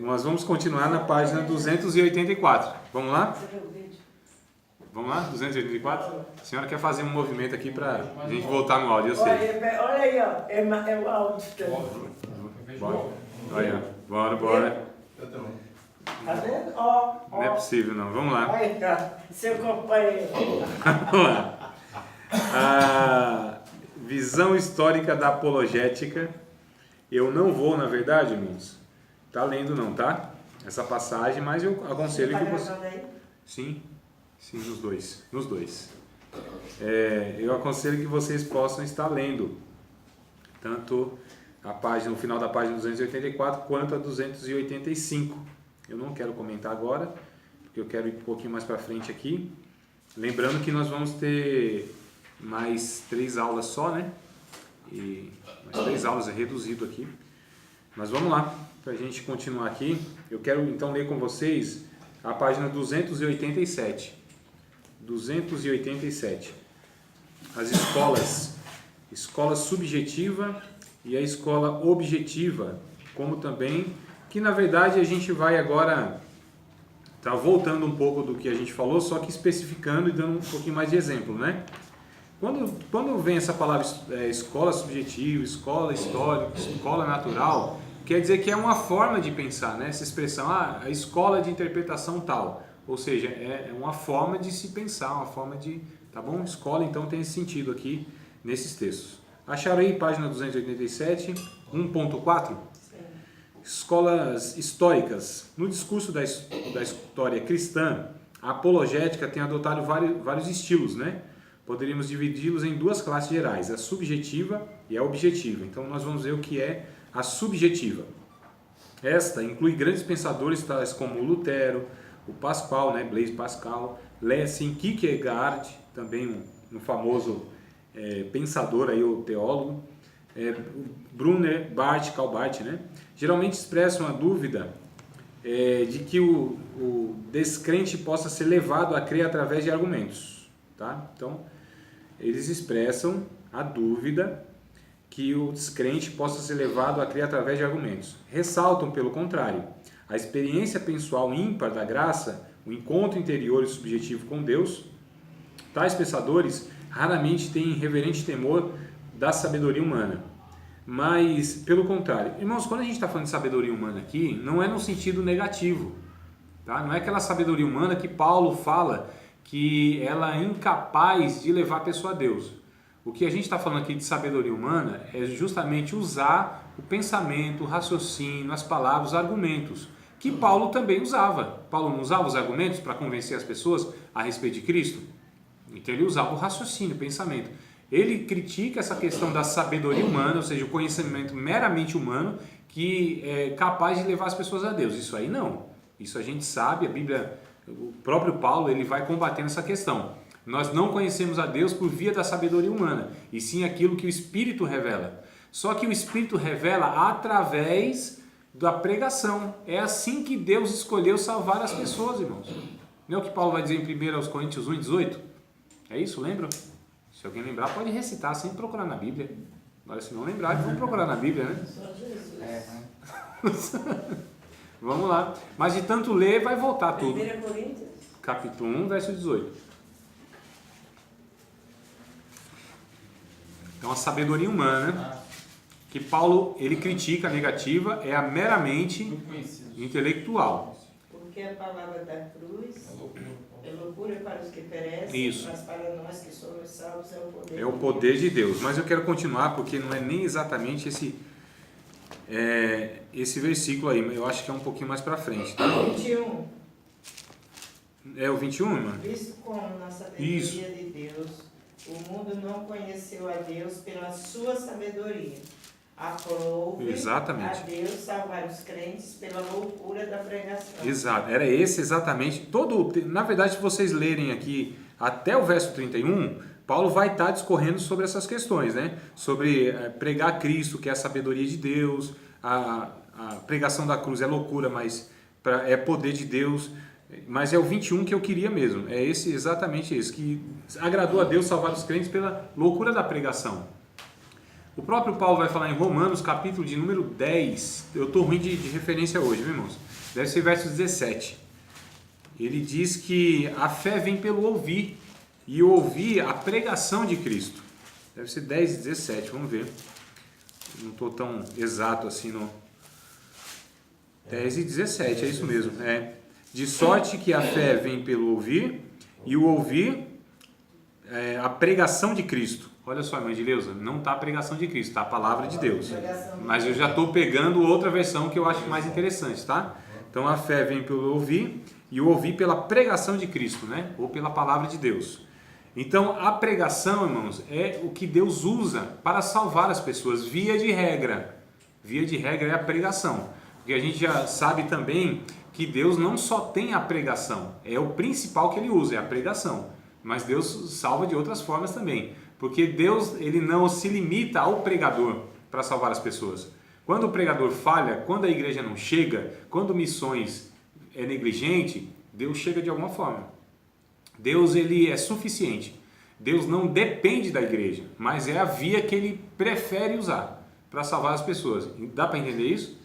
Nós vamos continuar na página 284. Vamos lá? Vamos lá? 284? A senhora quer fazer um movimento aqui para a gente voltar no áudio, eu sei. Olha aí, ó. É o áudio também. Bora. Olha, bora. Eu também. Tá vendo? Ó. Não é possível não. Vamos lá. Aí, tá. Seu companheiro. Vamos lá. A visão histórica da apologética. Eu não vou, na verdade, irmãos, tá lendo não, tá? Essa passagem, mas eu aconselho que você... Sim, nos dois. Eu aconselho que vocês possam estar lendo tanto a página, no final da página 284 quanto a 285. Eu não quero comentar agora, porque eu quero ir um pouquinho mais para frente aqui. Lembrando que nós vamos ter mais 3 aulas só, né? E mais 3 aulas, é reduzido aqui. Mas vamos lá, para a gente continuar aqui. Eu quero então ler com vocês a página 287. 287. As escola subjetiva e a escola objetiva, como também, que na verdade a gente vai agora tá voltando um pouco do que a gente falou, só que especificando e dando um pouquinho mais de exemplo, né? Quando vem essa palavra escola subjetiva, escola histórica, escola natural, quer dizer que é uma forma de pensar, né? Essa expressão, a escola de interpretação tal. Ou seja, é uma forma de se pensar, uma forma de... Tá bom? Escola, então, tem esse sentido aqui nesses textos. Acharam aí, página 287, 1.4? Escolas históricas. No discurso da história cristã, a apologética tem adotado vários estilos, né? Poderíamos dividi-los em 2 classes gerais, a subjetiva e a objetiva. Então, nós vamos ver o que é a subjetiva. Esta inclui grandes pensadores tais como Lutero, o Pascal, né, Blaise Pascal, Lessing, Kierkegaard, também um famoso pensador, aí, o teólogo, Brunner, Barth, Karl Barth, né? Geralmente expressam a dúvida de que o descrente possa ser levado a crer através de argumentos. Tá? Então, eles expressam a dúvida que o descrente possa ser levado a crer através de argumentos. Ressaltam, pelo contrário, a experiência pessoal ímpar da graça, o encontro interior e subjetivo com Deus. Tais pensadores raramente têm reverente temor da sabedoria humana. Mas, pelo contrário, irmãos, quando a gente está falando de sabedoria humana aqui, não é no sentido negativo. Tá? Não é aquela sabedoria humana que Paulo fala que ela é incapaz de levar a pessoa a Deus. O que a gente está falando aqui de sabedoria humana é justamente usar o pensamento, o raciocínio, as palavras, os argumentos, que Paulo também usava. Paulo não usava os argumentos para convencer as pessoas a respeito de Cristo? Então ele usava o raciocínio, o pensamento. Ele critica essa questão da sabedoria humana, ou seja, o conhecimento meramente humano, que é capaz de levar as pessoas a Deus. Isso aí não. Isso a gente sabe, a Bíblia, o próprio Paulo, ele vai combatendo essa questão. Nós não conhecemos a Deus por via da sabedoria humana, e sim aquilo que o Espírito revela. Só que o Espírito revela através da pregação. É assim que Deus escolheu salvar as pessoas, irmãos. Não é o que Paulo vai dizer em 1 Coríntios 1,18? É isso, lembra? Se alguém lembrar, pode recitar sem procurar na Bíblia. Agora, se não lembrar, vamos procurar na Bíblia, né? Só Jesus. Vamos lá. Mas de tanto ler, vai voltar tudo. 1 Coríntios? Capítulo 1, verso 18. Então, a sabedoria humana, que Paulo ele critica a negativa, é a meramente intelectual. Porque a palavra da cruz é loucura para os que perecem, Isso. mas para nós que somos salvos é o poder. É o poder de Deus. Mas eu quero continuar porque não é nem exatamente esse versículo aí, eu acho que é um pouquinho mais para frente, tá? 21. É o 21, irmã? Visto como na sabedoria Isso. de Deus, o mundo não conheceu a Deus pela sua sabedoria. Aprove Exatamente. a Deus salvar os crentes pela loucura da pregação. Exato, era esse exatamente. Na verdade, se vocês lerem aqui até o verso 31, Paulo vai estar discorrendo sobre essas questões, né? Sobre pregar Cristo, que é a sabedoria de Deus, a pregação da cruz é loucura, mas é poder de Deus. Mas é o 21 que eu queria mesmo, é exatamente esse, que agradou a Deus salvar os crentes pela loucura da pregação. O próprio Paulo vai falar em Romanos, capítulo de número 10. Eu estou ruim de referência hoje, viu, irmãos? Deve ser verso 17. Ele diz que a fé vem pelo ouvir, e ouvir a pregação de Cristo. Deve ser 10 e 17, vamos ver. Não estou tão exato assim no 10 e 17, é isso mesmo. De sorte que a fé vem pelo ouvir, e o ouvir a pregação de Cristo. Olha só, irmã Edileuza, não está a pregação de Cristo, está a palavra de Deus. Mas eu já estou pegando outra versão que eu acho mais interessante, tá? Então a fé vem pelo ouvir, e o ouvir pela pregação de Cristo, né? Ou pela palavra de Deus. Então a pregação, irmãos, é o que Deus usa para salvar as pessoas, via de regra. Via de regra é a pregação. Porque a gente já sabe também que Deus não só tem a pregação, é o principal que ele usa, é a pregação. Mas Deus salva de outras formas também. Porque Deus, ele não se limita ao pregador para salvar as pessoas. Quando o pregador falha, quando a igreja não chega, quando missões é negligente, Deus chega de alguma forma. Deus, ele é suficiente. Deus não depende da igreja, mas é a via que ele prefere usar para salvar as pessoas. Dá para entender isso?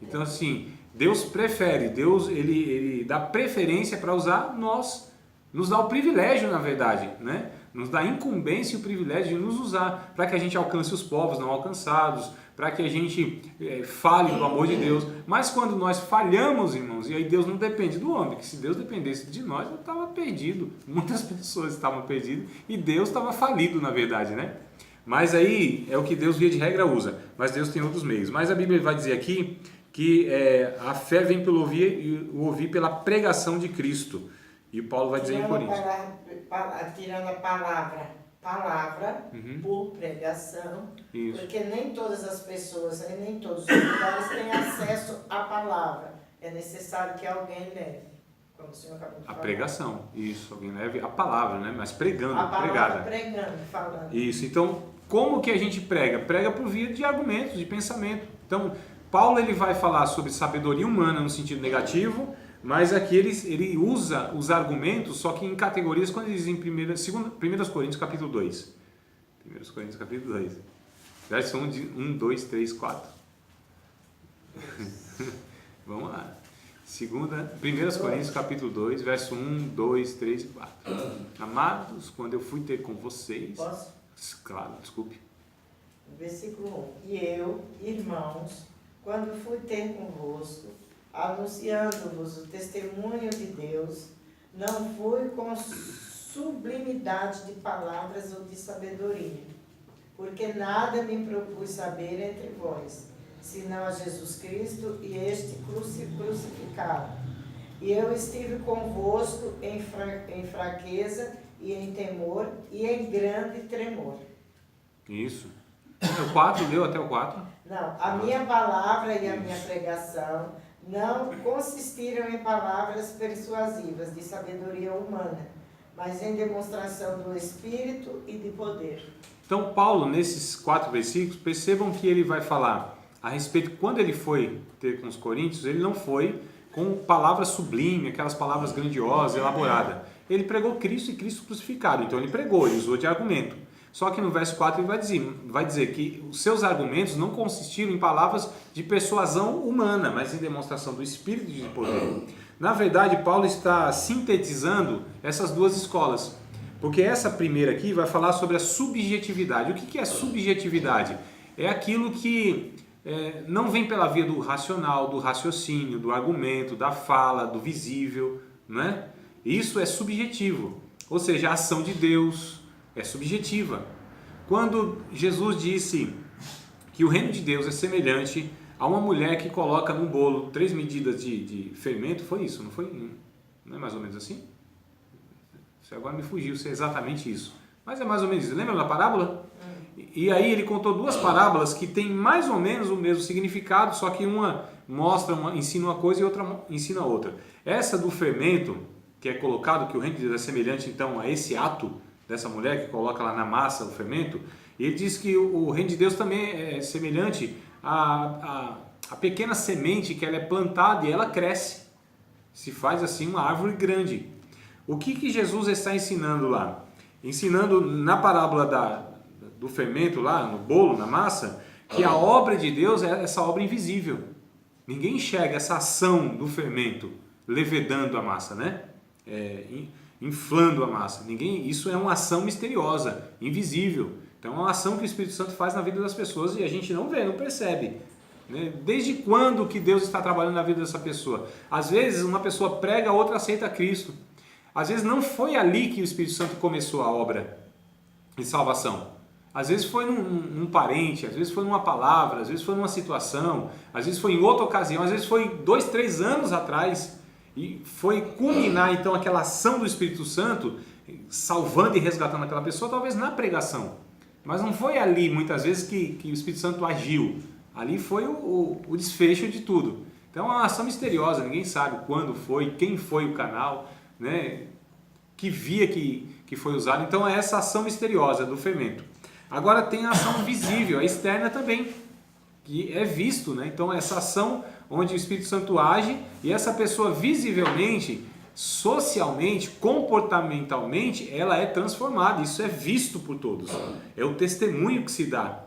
Então, assim, Deus prefere, Deus ele dá preferência para usar nós, nos dá o privilégio, na verdade, né? Nos dá a incumbência e o privilégio de nos usar para que a gente alcance os povos não alcançados, para que a gente fale do amor de Deus. Mas quando nós falhamos, irmãos, e aí Deus não depende do homem, que se Deus dependesse de nós, eu estava perdido. Muitas pessoas estavam perdidas e Deus estava falido, na verdade, né? Mas aí é o que Deus, via de regra, usa. Mas Deus tem outros meios. Mas a Bíblia vai dizer aqui que a fé vem pelo ouvir e o ouvir pela pregação de Cristo. E o Paulo vai dizer em Coríntios. Tirando a palavra por pregação, isso. Porque nem todas as pessoas, nem todos os lugares têm acesso à palavra. É necessário que alguém leve, como o senhor acabou de falar. A pregação, isso, alguém leve a palavra, né? Mas pregando, a palavra pregada. Pregando, falando. Isso, então, como que a gente prega? Prega por via de argumentos, de pensamento. Então, Paulo ele vai falar sobre sabedoria humana no sentido negativo, mas aqui ele usa os argumentos, só que em categorias, quando ele diz em 1 Coríntios capítulo 2. 1 Coríntios capítulo 2. Verso 1, 2, 3, 4. Vamos lá. 1 Coríntios capítulo 2, verso 1, 2, 3 e 4. Amados, quando eu fui ter com vocês... Posso? Claro, desculpe. Versículo 1. E eu, irmãos, quando fui ter convosco, anunciando-vos o testemunho de Deus, não fui com sublimidade de palavras ou de sabedoria, porque nada me propus saber entre vós, senão a Jesus Cristo e este crucificado. E eu estive convosco em fraqueza e em temor e em grande tremor. Isso. O 4, leu até o 4? Não, a minha palavra e a minha pregação não consistiram em palavras persuasivas de sabedoria humana, mas em demonstração do Espírito e de poder. Então Paulo, nesses 4 versículos, percebam que ele vai falar a respeito, quando ele foi ter com os coríntios, ele não foi com palavras sublimes, aquelas palavras grandiosas, elaboradas. Ele pregou Cristo e Cristo crucificado, então ele pregou, ele usou de argumento. Só que no verso 4 ele vai dizer que os seus argumentos não consistiram em palavras de persuasão humana, mas em demonstração do Espírito e de poder. Na verdade, Paulo está sintetizando essas duas escolas, porque essa primeira aqui vai falar sobre a subjetividade. O que é subjetividade? É aquilo que não vem pela via do racional, do raciocínio, do argumento, da fala, do visível, né? Isso é subjetivo, ou seja, a ação de Deus é subjetiva. Quando Jesus disse que o reino de Deus é semelhante a uma mulher que coloca num bolo 3 medidas de fermento, foi isso, não foi? Não é mais ou menos assim? Isso agora me fugiu se é exatamente isso, mas é mais ou menos isso. Lembra da parábola? E aí ele contou 2 parábolas que têm mais ou menos o mesmo significado, só que uma ensina uma coisa e outra ensina outra. Essa do fermento, que é colocado, que o reino de Deus é semelhante então a esse ato dessa mulher que coloca lá na massa o fermento, ele diz que o reino de Deus também é semelhante a pequena semente que ela é plantada e ela cresce, se faz assim uma árvore grande. O que Jesus está ensinando lá? Ensinando na parábola do fermento lá, no bolo, na massa, que a obra de Deus é essa obra invisível. Ninguém enxerga essa ação do fermento levedando a massa, né? Inflando a massa. Isso é uma ação misteriosa, invisível. Então é uma ação que o Espírito Santo faz na vida das pessoas e a gente não vê, não percebe. Né? Desde quando que Deus está trabalhando na vida dessa pessoa? Às vezes uma pessoa prega, a outra aceita Cristo. Às vezes não foi ali que o Espírito Santo começou a obra de salvação. Às vezes foi num parente, às vezes foi numa palavra, às vezes foi numa situação, às vezes foi em outra ocasião, às vezes foi 2, 3 anos atrás e foi culminar então aquela ação do Espírito Santo salvando e resgatando aquela pessoa, talvez na pregação. Mas não foi ali muitas vezes que o Espírito Santo agiu. Ali foi o desfecho de tudo. Então é uma ação misteriosa, ninguém sabe quando foi, quem foi o canal, né? Que via que foi usado. Então é essa ação misteriosa do fermento. Agora tem a ação visível, a externa também, que é visto, né? Então essa ação onde o Espírito Santo age e essa pessoa visivelmente, socialmente, comportamentalmente, ela é transformada. Isso é visto por todos. É o testemunho que se dá.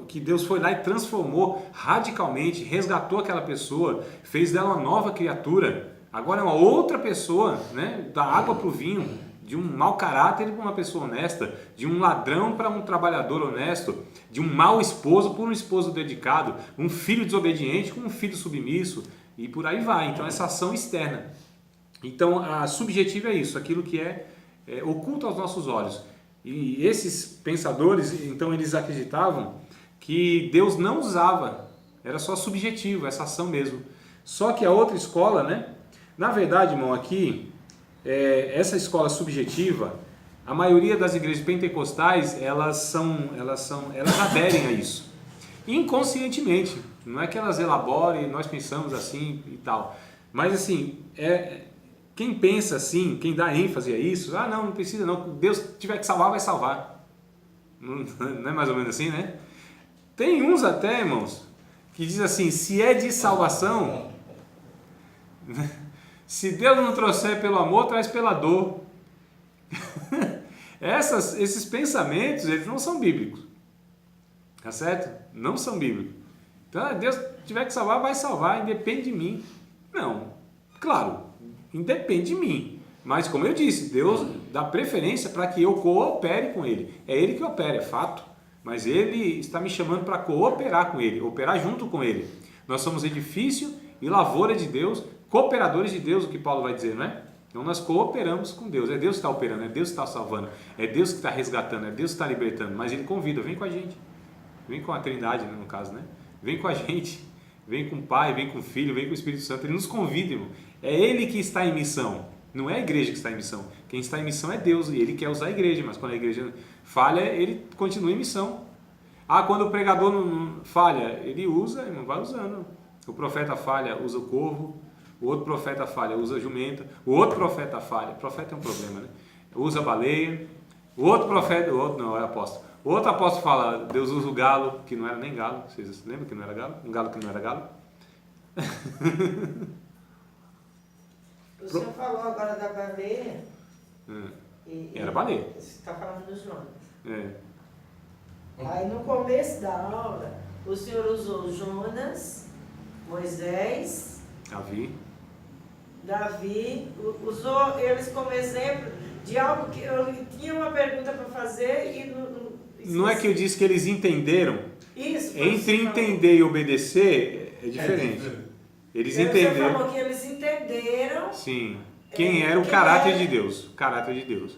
Que Deus foi lá e transformou radicalmente, resgatou aquela pessoa, fez dela uma nova criatura. Agora é uma outra pessoa, né? Da água para o vinho, de um mau caráter para uma pessoa honesta, de um ladrão para um trabalhador honesto, de um mau esposo por um esposo dedicado, um filho desobediente com um filho submisso e por aí vai. Então essa ação externa. Então a subjetiva é isso, aquilo que é oculto aos nossos olhos. E esses pensadores, então eles acreditavam que Deus não usava, era só subjetivo, essa ação mesmo. Só que a outra escola, né? Na verdade, irmão, aqui, essa escola subjetiva, a maioria das igrejas pentecostais, elas aderem a isso. Inconscientemente, não é que elas elaborem, nós pensamos assim e tal. Mas assim, quem pensa assim, quem dá ênfase a isso, não precisa não, Deus tiver que salvar, vai salvar. Não é mais ou menos assim, né? Tem uns até, irmãos, que diz assim, se é de salvação, se Deus não trouxer pelo amor, traz pela dor. Esses pensamentos, eles não são bíblicos. Tá certo? Não são bíblicos. Então, Deus tiver que salvar, vai salvar, independe de mim. Não, claro, independe de mim. Mas como eu disse, Deus dá preferência para que eu coopere com Ele. É Ele que opera, é fato. Mas Ele está me chamando para cooperar com Ele, operar junto com Ele. Nós somos edifício e lavoura de Deus, cooperadores de Deus, o que Paulo vai dizer, não é? Então nós cooperamos com Deus. É Deus que está operando, é Deus que está salvando, é Deus que está resgatando, é Deus que está libertando. Mas Ele convida, vem com a gente. Vem com a Trindade, no caso, né? Vem com a gente. Vem com o Pai, vem com o Filho, vem com o Espírito Santo. Ele nos convida, irmão. É Ele que está em missão. Não é a igreja que está em missão. Quem está em missão é Deus e Ele quer usar a igreja. Mas quando a igreja falha, Ele continua em missão. Quando o pregador não falha, Ele usa e não vai usando. O profeta falha, usa o corvo. O outro profeta falha, usa a jumenta. O outro profeta falha. O profeta é um problema, né? Usa a baleia. O outro profeta, não, é apóstolo. O outro apóstolo fala, Deus usa o galo, que não era nem galo. Vocês lembram que não era galo? Um galo que não era galo? O senhor falou agora da baleia. Era baleia. Você está falando dos nomes. Aí no começo da aula, o senhor usou Jonas, Moisés, Davi, usou eles como exemplo de algo que eu tinha uma pergunta para fazer e não é que eu disse que eles entenderam? Isso. Entre entender e obedecer é diferente. Eles entenderam. Você falou que eles entenderam. Sim. Quem era o caráter de Deus? O caráter de Deus.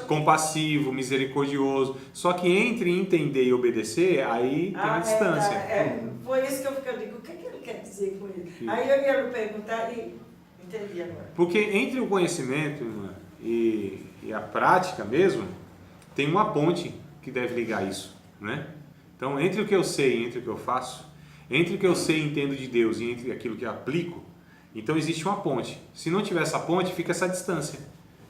Compassivo, misericordioso. Só que entre entender e obedecer, aí tem uma distância. Foi isso que eu digo. O que ele quer dizer com isso? Aí eu ia perguntar e entendi agora. Porque entre o conhecimento, irmã, e a prática mesmo, tem uma ponte que deve ligar isso, né? Então, entre o que eu sei e entre o que eu faço, entre o que eu sei e entendo de Deus e entre aquilo que eu aplico, então existe uma ponte. Se não tiver essa ponte, fica essa distância.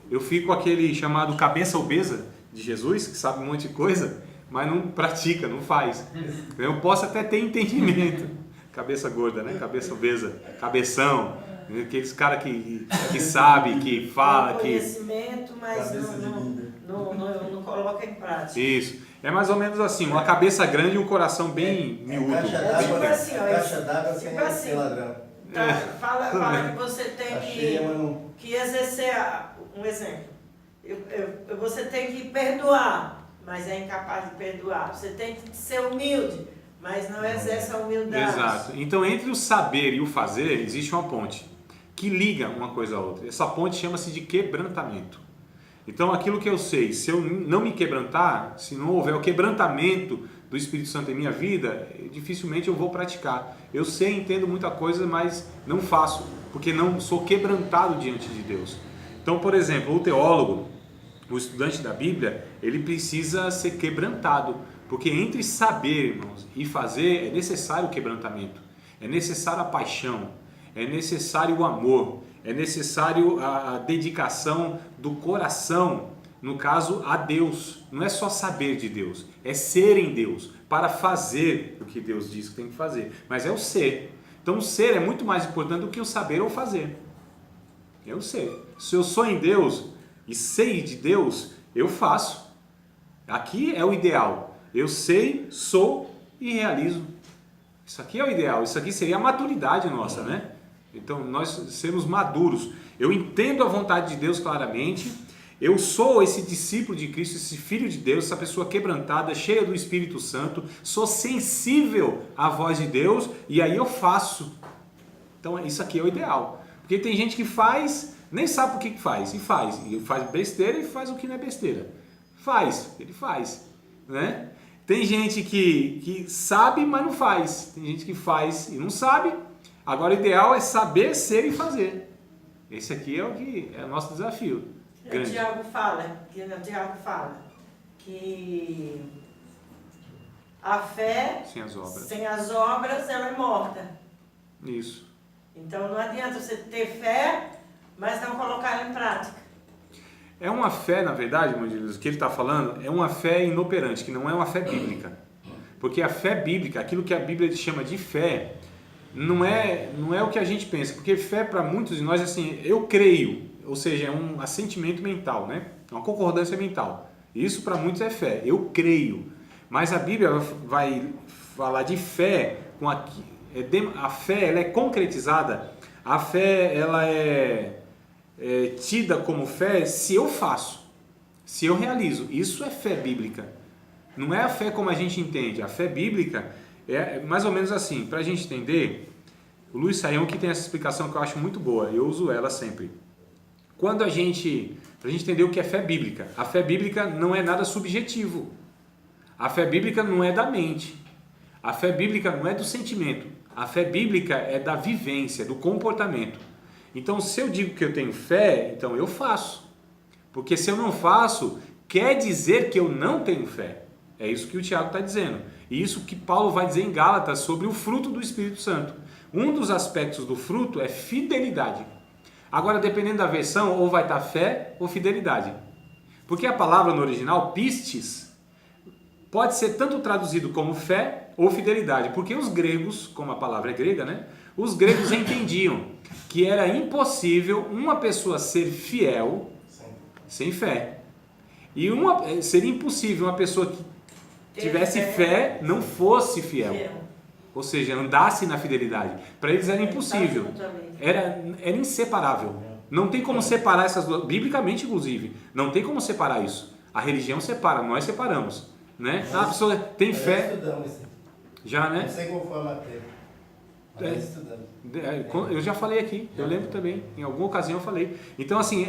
Eu fico aquele chamado cabeça obesa de Jesus, que sabe um monte de coisa, mas não pratica, não faz. Eu posso até ter entendimento. Cabeça gorda, né? Cabeça obesa, cabeção. Aqueles caras que sabe, que fala, conhecimento, mas não coloca em prática. Isso. É mais ou menos assim, uma cabeça grande e um coração bem miúdo. Caixa É tipo d'água, assim, ó, caixa d'água tipo sem assim. ladrão. Tá, fala que você tem Tá cheia, mas não... que exercer um exemplo. Você tem que perdoar, mas é incapaz de perdoar. Você tem que ser humilde, mas não exerce a humildade. Exato. Então, entre o saber e o fazer, existe uma ponte que liga uma coisa à outra. Essa ponte chama-se de quebrantamento. Então, aquilo que eu sei, se eu não me quebrantar, se não houver o quebrantamento do Espírito Santo em minha vida, dificilmente eu vou praticar. Eu sei, entendo muita coisa, mas não faço, porque não sou quebrantado diante de Deus. Então, por exemplo, o teólogo, o estudante da Bíblia, ele precisa ser quebrantado, porque entre saber, irmãos, e fazer é necessário o quebrantamento, é necessário a paixão, é necessário o amor, é necessário a dedicação do coração, no caso, a Deus. Não é só saber de Deus, é ser em Deus, para fazer o que Deus diz que tem que fazer, mas é o ser. Então o ser é muito mais importante do que o saber ou fazer. É o ser. Se eu sou em Deus e sei de Deus, eu faço. Aqui é o ideal. Eu sei, sou e realizo. Isso aqui é o ideal. Isso aqui seria a maturidade nossa, né? Então nós sermos maduros. Eu entendo a vontade de Deus claramente. Eu sou esse discípulo de Cristo, esse filho de Deus, essa pessoa quebrantada, cheia do Espírito Santo. Sou sensível à voz de Deus e aí eu faço. Então isso aqui é o ideal. Porque tem gente que faz, nem sabe por que faz, e faz. E faz besteira e faz o que não é besteira. Ele faz, né? Tem gente que sabe, mas não faz. Tem gente que faz e não sabe. Agora o ideal é saber, ser e fazer. Esse aqui é o que é o nosso desafio. O Tiago fala que a fé sem as obras ela é morta. Isso. Então não adianta você ter fé, mas não colocar ela em prática. É uma fé, na verdade, irmão de Deus, o que ele está falando é uma fé inoperante, que não é uma fé bíblica. Porque a fé bíblica, aquilo que a Bíblia chama de fé, não é o que a gente pensa. Porque fé para muitos de nós é assim, eu creio, ou seja, é um assentimento mental, né? Uma concordância mental. Isso para muitos é fé, eu creio. Mas a Bíblia vai falar de fé, a fé ela é concretizada, a fé ela é tida como fé se eu faço, se eu realizo. Isso é fé bíblica. Não é a fé como a gente entende. A fé bíblica é mais ou menos assim. Para a gente entender, o Luiz Saião que tem essa explicação que eu acho muito boa, eu uso ela sempre. Quando pra gente entender o que é fé bíblica, a fé bíblica não é nada subjetivo. A fé bíblica não é da mente. A fé bíblica não é do sentimento. A fé bíblica é da vivência, do comportamento. Então, se eu digo que eu tenho fé, então eu faço. Porque se eu não faço, quer dizer que eu não tenho fé. É isso que o Tiago está dizendo. E isso que Paulo vai dizer em Gálatas sobre o fruto do Espírito Santo. Um dos aspectos do fruto é fidelidade. Agora, dependendo da versão, ou vai estar fé ou fidelidade. Porque a palavra no original, pistes, pode ser tanto traduzido como fé ou fidelidade. Porque os gregos, como a palavra é grega, né? Os gregos entendiam que era impossível uma pessoa ser fiel sem fé. E seria impossível uma pessoa que tivesse fé não fosse fiel. Ou seja, andasse na fidelidade. Para eles era impossível. Era inseparável. Não tem como separar essas duas, biblicamente inclusive. Não tem como separar isso. A religião separa, nós separamos. Né? A pessoa tem fé. Estudamos isso. Já, né? Não sei qual foi a matéria. Eu já falei aqui, eu lembro também, em alguma ocasião eu falei. Então assim,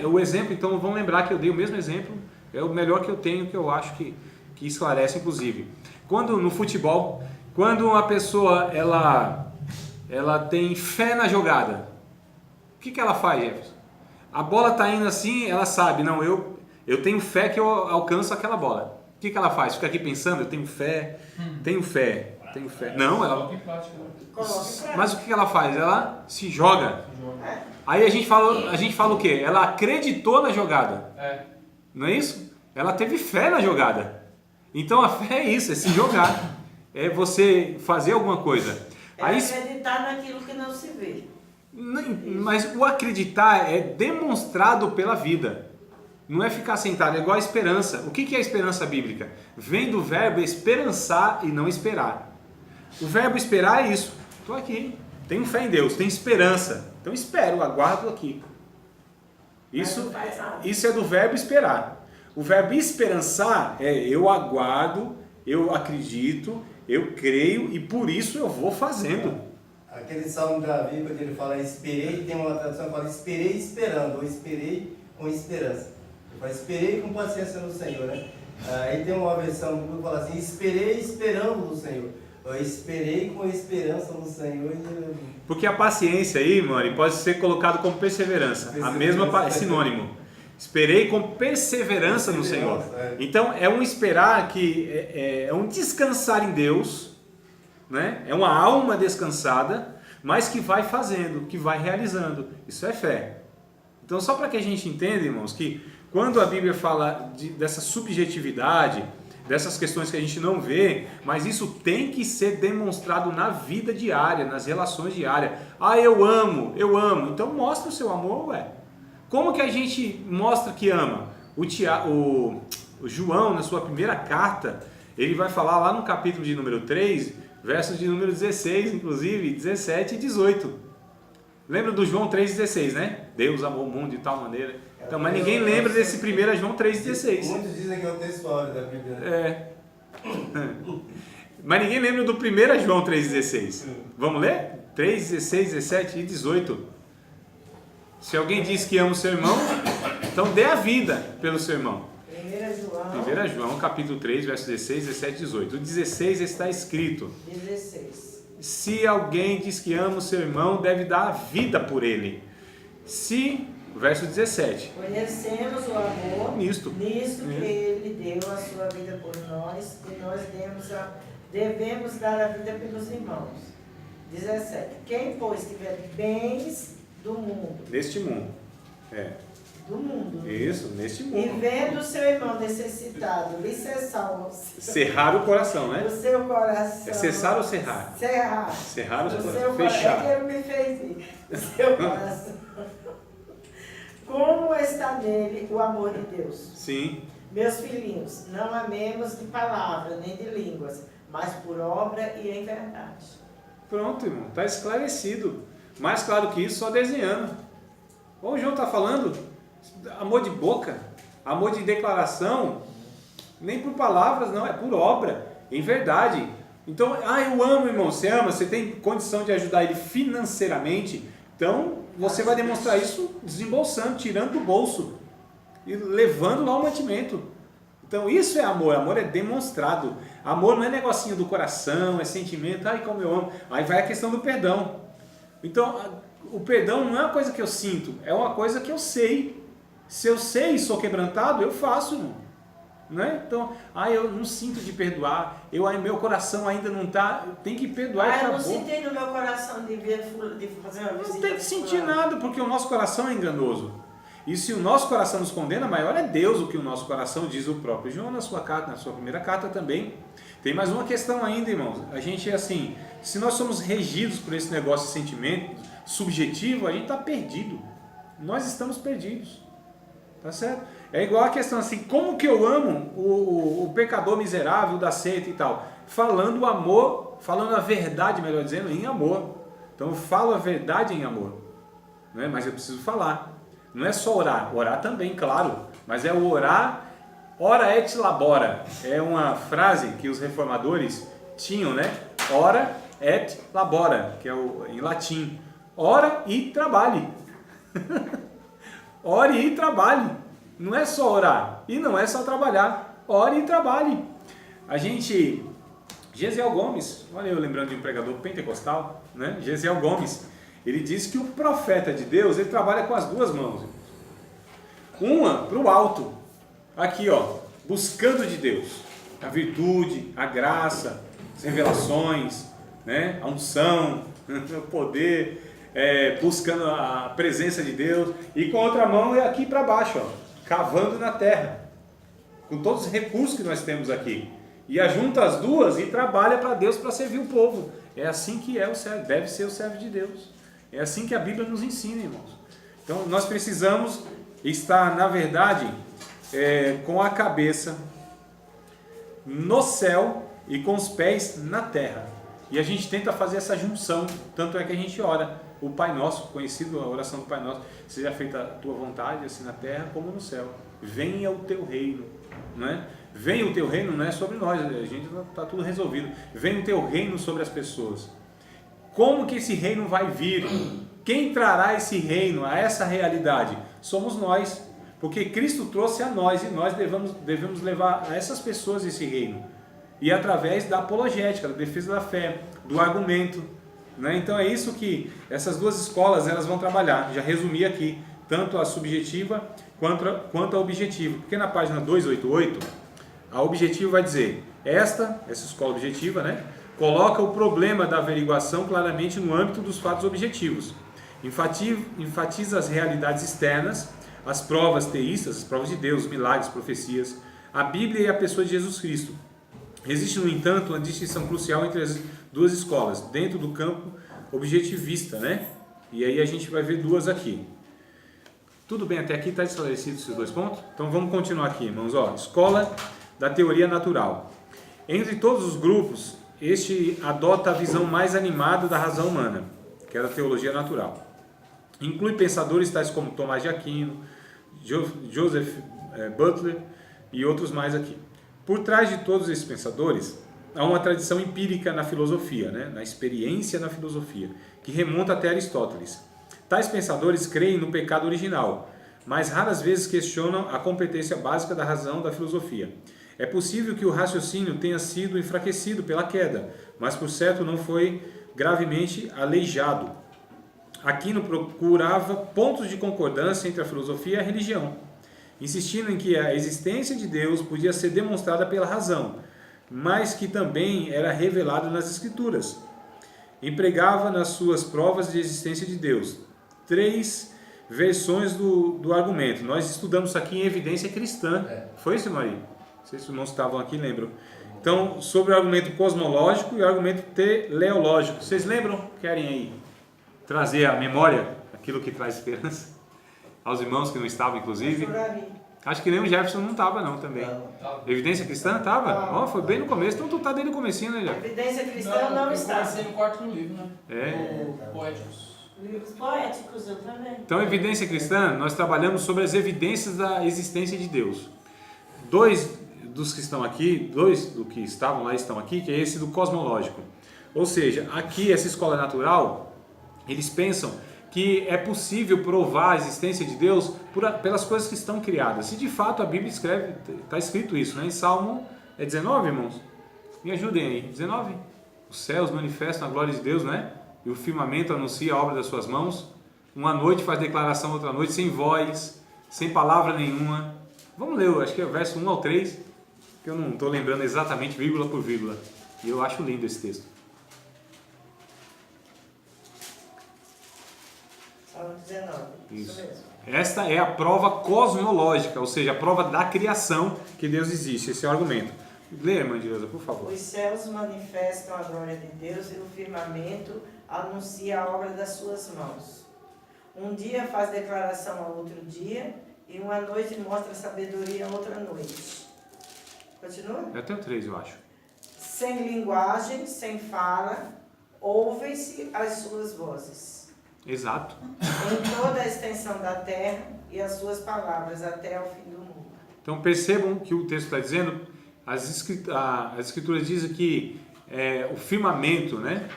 o exemplo, então vamos lembrar que eu dei o mesmo exemplo, é o melhor que eu tenho, que eu acho que esclarece inclusive. Quando no futebol, quando uma pessoa ela tem fé na jogada, o que ela faz, Jefferson? A bola está indo assim, ela sabe, não, eu tenho fé que eu alcanço aquela bola. O que ela faz? Fica aqui pensando, eu tenho fé. Não, ela... Mas o que ela faz? Ela se joga. Aí a gente fala o quê? Ela acreditou na jogada. Não é isso? Ela teve fé na jogada. Então a fé é isso, é se jogar. É você fazer alguma coisa. É acreditar naquilo que não se vê. Mas o acreditar é demonstrado pela vida. Não é ficar sentado, é igual a esperança. O que é a esperança bíblica? Vem do verbo esperançar e não esperar. O verbo esperar é isso. Estou aqui, tenho fé em Deus, tenho esperança. Então espero, aguardo aqui. Isso é do verbo esperar. O verbo esperançar é eu aguardo, eu acredito, eu creio e por isso eu vou fazendo. Aquele salmo de Davi, quando ele fala esperei, tem uma tradução que fala esperei esperando, ou esperei com esperança. Ele fala esperei com paciência no Senhor, né? Aí tem uma versão que fala assim, esperei esperando no Senhor. Eu esperei com esperança no Senhor. Porque a paciência aí, mano, pode ser colocado como perseverança. A mesma sinônimo. Esperei com perseverança no Senhor. Então é um esperar que é um descansar em Deus, né? É uma alma descansada, mas que vai fazendo, que vai realizando. Isso é fé. Então só para que a gente entenda, irmãos, que quando a Bíblia fala dessa subjetividade, dessas questões que a gente não vê, mas isso tem que ser demonstrado na vida diária, nas relações diárias. Ah, eu amo. Então mostra o seu amor, ué. Como que a gente mostra que ama? O João, na sua primeira carta, ele vai falar lá no capítulo de número 3, versos de número 16, inclusive, 17 e 18. Lembra do João 3,16, né? Deus amou o mundo de tal maneira. Então, mas ninguém lembra desse 1 João 3,16. Muitos dizem que é o textuário da Bíblia. Né? Mas ninguém lembra do 1 João 3,16. Vamos ler? 3, 16, 17 e 18. Se alguém diz que ama o seu irmão, então dê a vida pelo seu irmão. 1 João, capítulo 3, versos 16, 17 e 18. O 16 está escrito. 16. Se alguém diz que ama o seu irmão, deve dar a vida por ele. Verso 17. Conhecemos o amor nisto que ele deu a sua vida por nós e nós devemos dar a vida pelos irmãos. 17. Quem, pois, tiver bens do mundo. Neste mundo. Do mundo. Isso, neste mundo. E vendo o seu irmão necessitado, lhe cerrar o coração, né? O seu coração. É cessar ou cerrar? Cerrar. Cerrar o seu coração. Fechar. É que ele me fez isso. O seu coração. Como está nele o amor de Deus? Sim. Meus filhinhos, não amemos de palavra nem de línguas, mas por obra e em verdade. Pronto, irmão. Está esclarecido. Mais claro que isso, só desenhando. Como o João está falando, amor de boca, amor de declaração, nem por palavras não, é por obra, em verdade. Então, eu amo, irmão, você ama, você tem condição de ajudar ele financeiramente, então você vai demonstrar isso desembolsando, tirando do bolso e levando lá o mantimento. Então isso é amor, amor é demonstrado. Amor não é negocinho do coração, é sentimento, como eu amo. Aí vai a questão do perdão. Então, o perdão não é uma coisa que eu sinto, é uma coisa que eu sei. Se eu sei e sou quebrantado, eu faço, irmão. Né? Então, eu não sinto de perdoar, meu coração ainda não está, tem que perdoar e acabou. Eu não senti no meu coração de fazer uma visita. Não tem que sentir nada, porque o nosso coração é enganoso. E se o nosso coração nos condena, maior é Deus o que o nosso coração, diz o próprio João na sua carta, na sua primeira carta também. Tem mais uma questão ainda, irmãos. A gente é assim, se nós somos regidos por esse negócio de sentimento subjetivo, a gente está perdido. Nós estamos perdidos. Tá certo? É igual a questão assim, como que eu amo o pecador miserável da seita e tal? Falando o amor, falando a verdade, melhor dizendo, em amor. Então eu falo a verdade em amor. Não é? Mas eu preciso falar. Não é só orar. Orar também, claro. Mas é o orar, ora et labora. É uma frase que os reformadores tinham, né? Ora et labora, que é em latim. Ora e trabalhe. Ore e trabalhe. Não é só orar e não é só trabalhar. Ore e trabalhe. Gesiel Gomes, olha eu lembrando de um pregador pentecostal, né? Gesiel Gomes, ele diz que o profeta de Deus, ele trabalha com as duas mãos. Uma para o alto, aqui buscando de Deus a virtude, a graça, as revelações, né? A unção, o poder, buscando a presença de Deus, e com a outra mão é aqui para baixo, cavando na terra, com todos os recursos que nós temos aqui, e ajunta as duas e trabalha para Deus, para servir o povo. É assim que é o servo, deve ser o servo de Deus. É assim que a Bíblia nos ensina, irmãos. Então nós precisamos estar, na verdade, com a cabeça no céu e com os pés na terra. E a gente tenta fazer essa junção, tanto é que a gente ora o Pai Nosso, conhecido a oração do Pai Nosso, seja feita a tua vontade, assim na terra como no céu. Venha o teu reino, não é? Venha o teu reino não é sobre nós, a gente está tudo resolvido. Venha o teu reino sobre as pessoas. Como que esse reino vai vir? Quem trará esse reino a essa realidade? Somos nós, porque Cristo trouxe a nós e nós devemos levar a essas pessoas esse reino. E através da apologética, da defesa da fé, do argumento, né? Então é isso que essas duas escolas elas vão trabalhar. Já resumi aqui, tanto a subjetiva quanto a objetiva. Porque na página 288, a objetiva vai dizer, essa escola objetiva, né, coloca o problema da averiguação claramente no âmbito dos fatos objetivos. Enfatiza as realidades externas, as provas teístas, as provas de Deus, milagres, profecias, a Bíblia e a pessoa de Jesus Cristo. Existe, no entanto, uma distinção crucial entre as duas escolas, dentro do campo objetivista, né? E aí a gente vai ver duas aqui. Tudo bem até aqui? Está esclarecido esses dois pontos? Então vamos continuar aqui, irmãos. Ó, escola da teoria natural. Entre todos os grupos, este adota a visão mais animada da razão humana, que é a teologia natural. Inclui pensadores tais como Tomás de Aquino, Joseph Butler e outros mais aqui. Por trás de todos esses pensadores, há uma tradição empírica na filosofia, né? Na experiência na filosofia, que remonta até Aristóteles. Tais pensadores creem no pecado original, mas raras vezes questionam a competência básica da razão da filosofia. É possível que o raciocínio tenha sido enfraquecido pela queda, mas por certo não foi gravemente aleijado. Aquino procurava pontos de concordância entre a filosofia e a religião, insistindo em que a existência de Deus podia ser demonstrada pela razão, mas que também era revelado nas Escrituras. Empregava nas suas provas de existência de Deus 3 versões do argumento. Nós estudamos isso aqui em Evidência Cristã. Foi isso, Maria? Não sei se os irmãos estavam aqui, lembram? Então, sobre o argumento cosmológico e o argumento teleológico. Vocês lembram? Querem aí trazer à memória aquilo que traz esperança? Aos irmãos que não estavam, inclusive. Acho que nem o Jefferson não estava não também. Evidência Cristã estava? Ó, foi bem no começo, então tu tá desde o comecinho, né, Jefferson? Evidência Cristã não está. Eu comecei no quarto livro, né? Poéticos. Livros poéticos, eu também. Então, Evidência Cristã, nós trabalhamos sobre as evidências da existência de Deus. 2 dos que estão aqui, 2 do que estavam lá estão aqui, que é esse do cosmológico. Ou seja, aqui, essa escola natural, eles pensam que é possível provar a existência de Deus pelas coisas que estão criadas. E de fato a Bíblia está escrito isso, né? Em Salmo 19, irmãos? Me ajudem aí. 19? Os céus manifestam a glória de Deus, né? E o firmamento anuncia a obra das suas mãos. Uma noite faz declaração, outra noite, sem voz, sem palavra nenhuma. Vamos ler, acho que é o verso 1 ao 3, que eu não estou lembrando exatamente vírgula por vírgula. E eu acho lindo esse texto. Salmo 19, isso mesmo. Esta é a prova cosmológica, ou seja, a prova da criação que Deus existe. Esse é o argumento. Lê, irmã Dileuza, por favor. Os céus manifestam a glória de Deus e o firmamento anuncia a obra das suas mãos. Um dia faz declaração a outro dia e uma noite mostra sabedoria a outra noite. Continua? É até o 3, eu acho. Sem linguagem, sem fala, ouvem-se as suas vozes. Exato. Em toda a extensão da terra e as suas palavras até ao fim do mundo. Então percebam que o texto está dizendo, as escrituras dizem que o firmamento, né?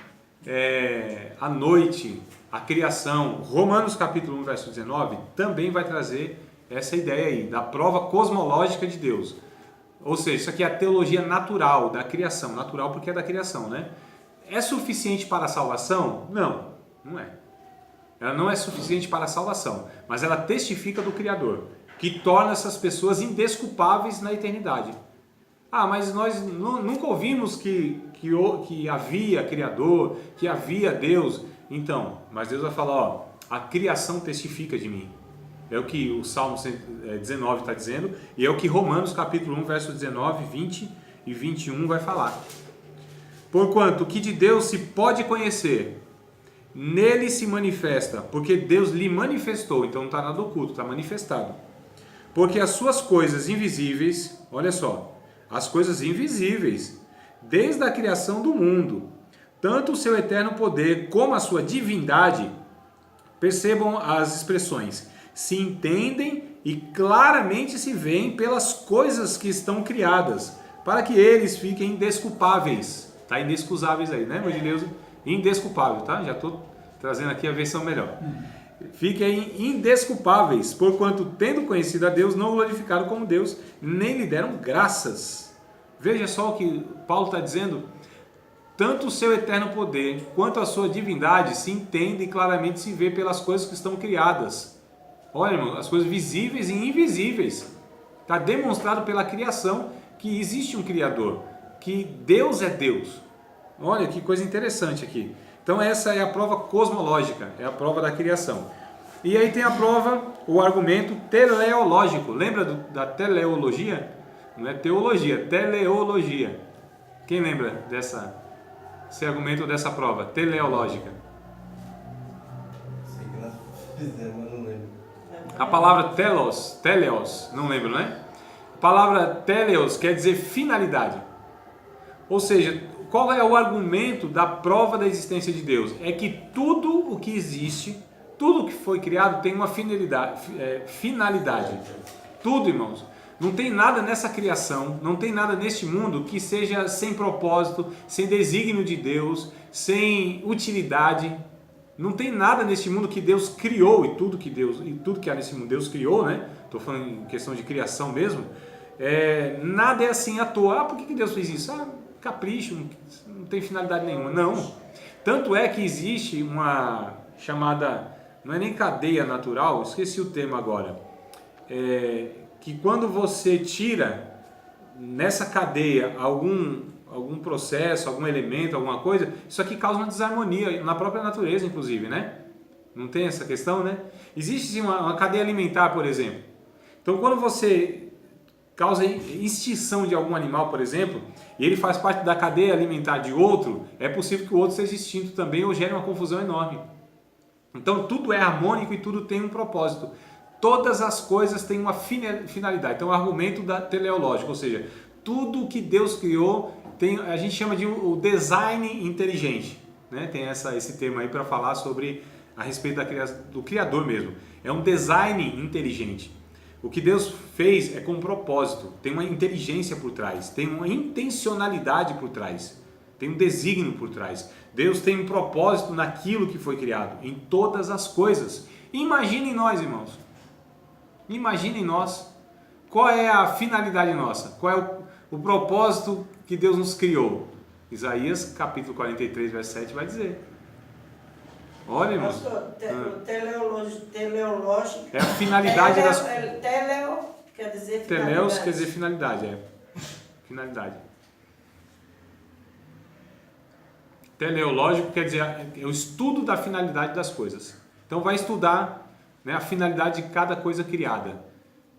A noite, a criação. Romanos capítulo 1, verso 19, também vai trazer essa ideia aí, da prova cosmológica de Deus. Ou seja, isso aqui é a teologia natural da criação. Natural porque é da criação, né? É suficiente para a salvação? Não, não é. Ela não é suficiente para a salvação, mas ela testifica do Criador, que torna essas pessoas indesculpáveis na eternidade. Ah, mas nós nunca ouvimos que havia Criador, que havia Deus. Então, mas Deus vai falar, ó, a criação testifica de mim. É o que o Salmo 19 está dizendo, e é o que Romanos capítulo 1, verso 19, 20 e 21 vai falar. Porquanto o que de Deus se pode conhecer, nele se manifesta, porque Deus lhe manifestou, então não está nada oculto, está manifestado. porque as suas coisas invisíveis, olha só, as coisas invisíveis, desde a criação do mundo, tanto o seu eterno poder como a sua divindade, percebam as expressões, se entendem e claramente se veem pelas coisas que estão criadas, para que eles fiquem indesculpáveis. Tá inexcusáveis aí, né, Modileuza? Indesculpável, tá? Já estou trazendo aqui a versão melhor. Fiquem indesculpáveis, porquanto, tendo conhecido a Deus, não o glorificaram como Deus, nem lhe deram graças. Veja só o que Paulo está dizendo. Tanto o seu eterno poder quanto a sua divindade se entende e claramente se vê pelas coisas que estão criadas. Olha, irmão, as coisas visíveis e invisíveis. Está demonstrado pela criação que existe um Criador, que Deus é Deus. Olha que coisa interessante aqui. Então essa é a prova cosmológica, é a prova da criação. E aí tem a prova, o argumento teleológico. Lembra da teleologia? Não é teologia, teleologia. Quem lembra desse argumento dessa prova, teleológica? Sei que nós fizemos, mas não lembro. A palavra teleos, não lembro, né? A palavra teleos quer dizer finalidade. Ou seja, qual é o argumento da prova da existência de Deus? É que tudo o que existe, tudo o que foi criado tem uma finalidade. Tudo, irmãos. Não tem nada nessa criação, não tem nada neste mundo que seja sem propósito, sem desígnio de Deus, sem utilidade. Não tem nada neste mundo que Deus criou, e tudo que há nesse mundo Deus criou, né? Estou falando em questão de criação mesmo. Nada é assim à toa. Por que Deus fez isso? Capricho, não tem finalidade nenhuma. Não. Tanto é que existe uma chamada, não é nem cadeia natural, esqueci o termo agora, que quando você tira nessa cadeia algum processo, algum elemento, alguma coisa, isso aqui causa uma desarmonia na própria natureza, inclusive, né? Não tem essa questão, né? Existe uma cadeia alimentar, por exemplo. Então, quando você causa extinção de algum animal, por exemplo, e ele faz parte da cadeia alimentar de outro, é possível que o outro seja extinto também ou gere uma confusão enorme. Então, tudo é harmônico e tudo tem um propósito. Todas as coisas têm uma finalidade. Então, o argumento teleológico, ou seja, tudo que Deus criou, a gente chama de o design inteligente, né? Tem esse termo aí para falar a respeito do Criador mesmo. É um design inteligente. O que Deus fez é com um propósito, tem uma inteligência por trás, tem uma intencionalidade por trás, tem um desígnio por trás. Deus tem um propósito naquilo que foi criado, em todas as coisas. Imaginem nós, irmãos. Imaginem nós. Qual é a finalidade nossa? Qual é o propósito que Deus nos criou? Isaías capítulo 43, verso 7 vai dizer. Olha, irmãos. Teleológico. É a finalidade das coisas. Teleo quer dizer finalidade. Teleos quer dizer finalidade, finalidade. Teleológico quer dizer o estudo da finalidade das coisas. Então vai estudar, né, a finalidade de cada coisa criada.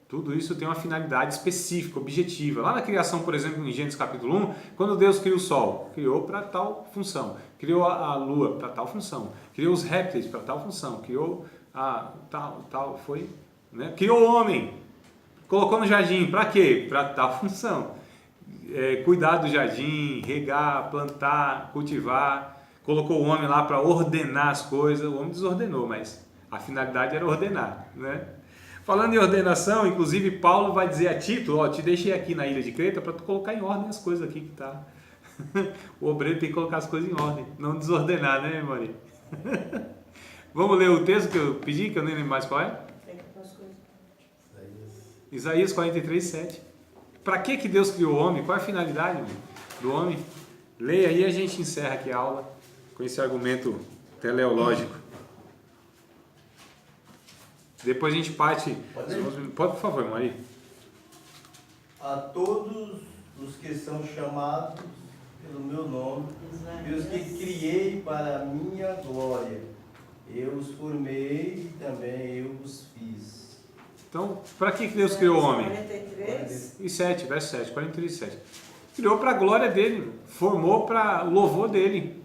Tudo isso tem uma finalidade específica, objetiva. Lá na criação, por exemplo, em Gênesis capítulo 1, quando Deus criou o sol, criou para tal função. Criou a lua para tal função. Criou os répteis para tal função. Criou criou o homem. Colocou no jardim, para quê? Para tal função. Cuidar do jardim, regar, plantar, cultivar. Colocou o homem lá para ordenar as coisas. O homem desordenou, mas a finalidade era ordenar, né? Falando em ordenação, inclusive Paulo vai dizer a Tito, te deixei aqui na ilha de Creta para tu colocar em ordem as coisas aqui que tá. O obreiro tem que colocar as coisas em ordem, não desordenar, né, Maria? Vamos ler o texto que eu pedi, que eu nem lembro mais qual é? Isaías 43, 7. Para que Deus criou o homem? Qual é a finalidade do homem? Leia aí e a gente encerra aqui a aula com esse argumento teleológico. Depois a gente parte... Pode, por favor, Maria. A todos os que são chamados pelo meu nome, e os que criei para a minha glória, eu os formei e também eu os fiz. Então, para que Deus criou o homem? 43. E 7, verso 7, 43, 7. Criou para a glória dele, formou para o louvor dele.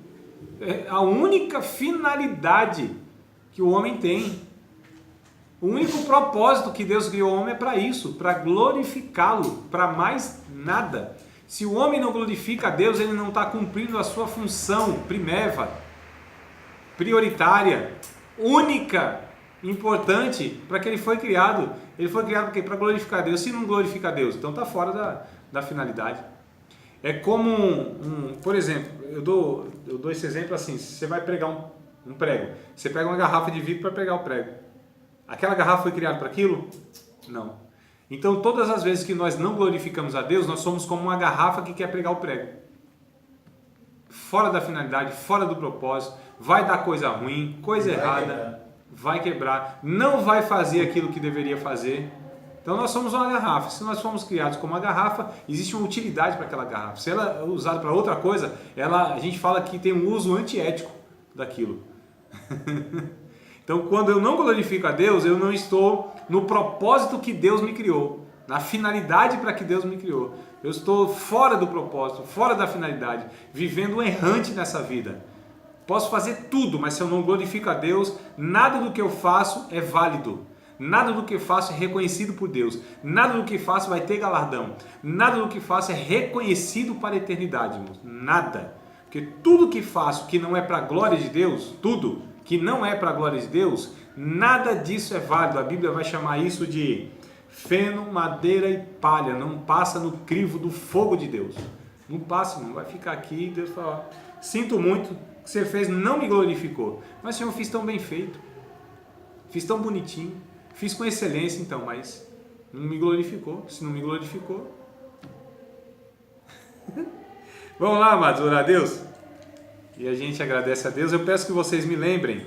É a única finalidade que o homem tem. O único propósito que Deus criou o homem é para isso, para glorificá-lo, para mais nada. Se o homem não glorifica a Deus, ele não está cumprindo a sua função primeva, prioritária, única, importante para que ele foi criado. Ele foi criado para glorificar a Deus. Se não glorifica a Deus, então está fora da finalidade. É como por exemplo, eu dou esse exemplo assim: você vai pregar um prego, você pega uma garrafa de vidro para pregar o prego. Aquela garrafa foi criada para aquilo? Não. Então, todas as vezes que nós não glorificamos a Deus, nós somos como uma garrafa que quer pregar o prego. Fora da finalidade, fora do propósito, vai dar coisa ruim, coisa errada, vai quebrar, não vai fazer aquilo que deveria fazer. Então, nós somos uma garrafa. Se nós fomos criados como uma garrafa, existe uma utilidade para aquela garrafa. Se ela é usada para outra coisa, a gente fala que tem um uso antiético daquilo. Então, quando eu não glorifico a Deus, eu não estou no propósito que Deus me criou, na finalidade para que Deus me criou. Eu estou fora do propósito, fora da finalidade, vivendo errante nessa vida. Posso fazer tudo, mas se eu não glorifico a Deus, nada do que eu faço é válido. Nada do que faço é reconhecido por Deus. Nada do que faço vai ter galardão. Nada do que faço é reconhecido para a eternidade, irmãos. Nada. Porque tudo que faço que não é para a glória de Deus, tudo que não é para a glória de Deus, nada disso é válido. A Bíblia vai chamar isso de feno, madeira e palha. Não passa no crivo do fogo de Deus. Não passa, não vai ficar aqui e Deus fala: sinto muito, o que você fez não me glorificou. Mas, Senhor, eu fiz tão bem feito, fiz tão bonitinho, fiz com excelência, então, mas não me glorificou. Se não me glorificou... Vamos lá, amados, orar a Deus? E a gente agradece a Deus. Eu peço que vocês me lembrem,